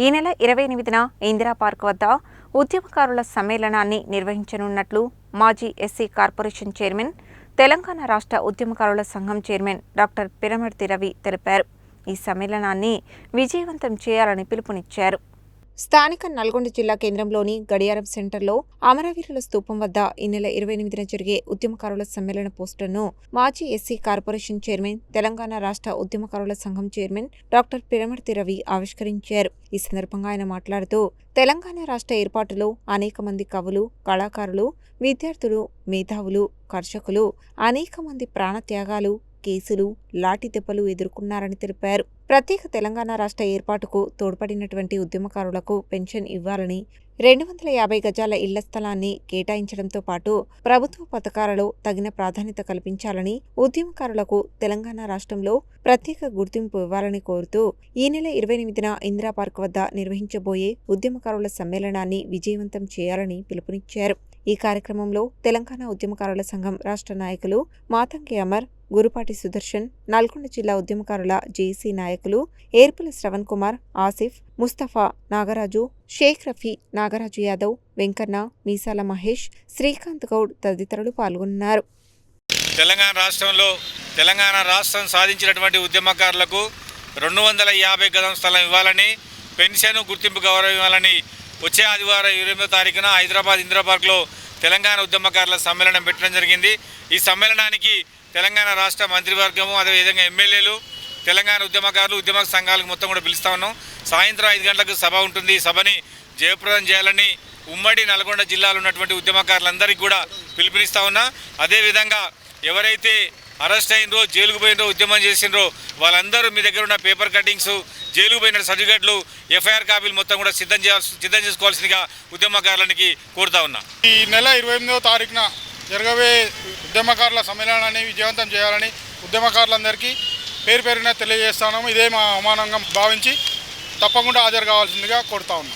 ఈ నెల 28న ఇందిరా పార్క్ వద్ద ఉద్యమకారుల సమ్మేళనాన్ని నిర్వహించనున్నట్లు మాజీ ఎస్సీ కార్పొరేషన్ చైర్మన్, తెలంగాణ రాష్ట్ర ఉద్యమకారుల సంఘం చైర్మన్ డాక్టర్ పిరమర్తి రవి తెలిపారు. ఈ సమ్మేళనాన్ని విజయవంతం చేయాలని పిలుపునిచ్చారు. స్థానిక నల్గొండ జిల్లా కేంద్రంలోని గడియారం సెంటర్లో అమరవీరుల స్తూపం వద్ద ఈ నెల 28న జరిగే ఉద్యమకారుల సమ్మేళన పోస్టర్ను మాజీ ఎస్సీ కార్పొరేషన్ చైర్మన్, తెలంగాణ రాష్ట్ర ఉద్యమకారుల సంఘం చైర్మన్ డాక్టర్ పిరమర్తి రవి ఆవిష్కరించారు. ఈ సందర్భంగా ఆయన మాట్లాడుతూ, తెలంగాణ రాష్ట్ర ఏర్పాటులో అనేక మంది కవులు, కళాకారులు, విద్యార్థులు, మేధావులు, కర్షకులు అనేక మంది ప్రాణత్యాగాలు, కేసులు, లాఠీ దెబ్బలు ఎదుర్కొన్నారని తెలిపారు. ప్రత్యేక తెలంగాణ రాష్ట్ర ఏర్పాటుకు తోడ్పడినటువంటి ఉద్యమకారులకు పెన్షన్ ఇవ్వాలని, 250 గజాల ఇళ్ల స్థలాన్ని కేటాయించడంతో పాటు ప్రభుత్వ పథకాలలో తగిన ప్రాధాన్యత కల్పించాలని, ఉద్యమకారులకు తెలంగాణ రాష్ట్రంలో ప్రత్యేక గుర్తింపు ఇవ్వాలని కోరుతూ ఈ నెల 28న ఇందిరా పార్క్ వద్ద నిర్వహించబోయే ఉద్యమకారుల సమ్మేళనాన్ని విజయవంతం చేయాలని పిలుపునిచ్చారు. ఈ కార్యక్రమంలో తెలంగాణ ఉద్యమకారుల సంఘం రాష్ట్ర నాయకులు మాతంగి అమర్, గురుపాటి సుదర్శన్, నల్గొండ జిల్లా ఉద్యమకారుల జేఏసీ నాయకులు ఏర్పుల శ్రవణ్ కుమార్, ఆసిఫ్, ముస్తఫా, నాగరాజు, షేక్ రఫీ, నాగరాజు యాదవ్, వెంకన్న, మీసాల మహేష్, శ్రీకాంత్ గౌడ్ తదితరులు పాల్గొన్నారు. తెలంగాణ రాష్ట్రం సాధించినటువంటి ఉద్యమకారులకు 250 గజం స్థలం ఇవ్వాలని, పెన్షన్ గుర్తింపు గౌరవం ఇవ్వాలని వచ్చే ఆదివారం 28వ తారీఖున హైదరాబాద్ ఇందిరా పార్క్లో తెలంగాణ ఉద్యమకారుల సమ్మేళనం పెట్టడం జరిగింది. ఈ సమ్మేళనానికి తెలంగాణ రాష్ట్ర మంత్రివర్గము, అదేవిధంగా ఎమ్మెల్యేలు, తెలంగాణ ఉద్యమకారులు, ఉద్యమ సంఘాలకు మొత్తం కూడా పిలుస్తా ఉన్నాం. సాయంత్రం 5 గంటలకు సభ ఉంటుంది. ఈ సభని జయప్రదం చేయాలని ఉమ్మడి నల్గొండ జిల్లాలో ఉన్నటువంటి ఉద్యమకారులందరికీ కూడా పిలుపునిస్తా ఉన్నా. అదేవిధంగా ఎవరైతే అరెస్ట్ అయినరో, జైలుకు పోయినరో, ఉద్యమం చేసినరో వాళ్ళందరూ మీ దగ్గర ఉన్న పేపర్ కటింగ్స్, జైలుకు పోయిన సర్టిఫికెట్లు, ఎఫ్ఐఆర్ కాపీలు మొత్తం కూడా సిద్ధం చేసుకోవాల్సిందిగా ఉద్యమకారులకి కోరుతా ఉన్నా. ఈ నెల 28వ తారీఖున జరగబోయే ఉద్యమకారుల సమ్మేళనాన్ని విజయవంతం చేయాలని ఉద్యమకారులందరికీ పేరున తెలియజేస్తున్నాము. ఇదే మా అవమానంగా భావించి తప్పకుండా హాజరు కావాల్సిందిగా కోరుతా ఉన్నాం.